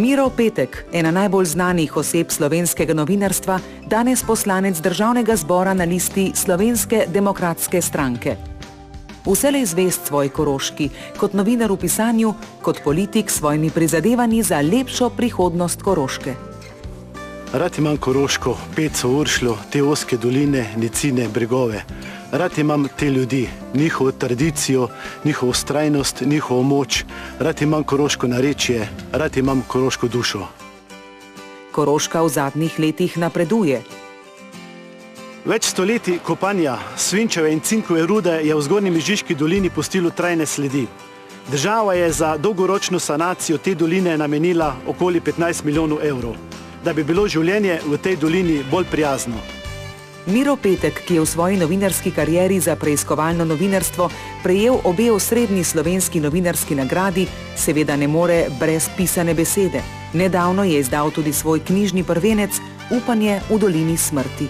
Miro Petek, ena najbolj znanih oseb slovenskega novinarstva, danes poslanec Državnega zbora na listi Slovenske demokratske stranke. Vselej zvest svoji Koroški, kot novinar v pisanju, kot politik s svojimi prizadevanji za lepšo prihodnost Koroške. Rad imam Koroško, Peco, Uršljo, te ozke doline, nicine, bregove. Rad imam te ljudi, njihovo tradicijo, njihovo vztrajnost, njihovo moč. Rad imam koroško narečje, rad imam koroško dušo. Koroška v zadnjih letih napreduje. Več stoletij kopanja svinčeve in cinkove rude je v Zgornji Mežiški dolini pustilo trajne sledi. Država je za dolgoročno sanacijo te doline namenila okoli 15 milijonov evrov, da bi bilo življenje v tej dolini bolj prijazno. Miro Petek, ki je v svoji novinarski karieri za preiskovalno novinarstvo prejel obe osrednji slovenski novinarski nagradi, seveda ne more brez pisane besede. Nedavno je izdal tudi svoj knjižni prvenec Upanje v dolini smrti.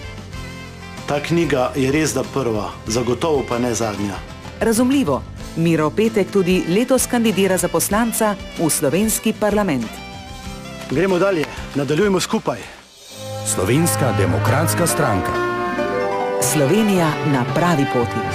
Ta knjiga je res da prva, zagotovo pa ne zadnja. Razumljivo, Miro Petek tudi letos kandidira za poslanca v slovenski parlament. Gremo dalje, nadaljujemo skupaj. Slovenska demokratska stranka. Slovenija na pravi poti.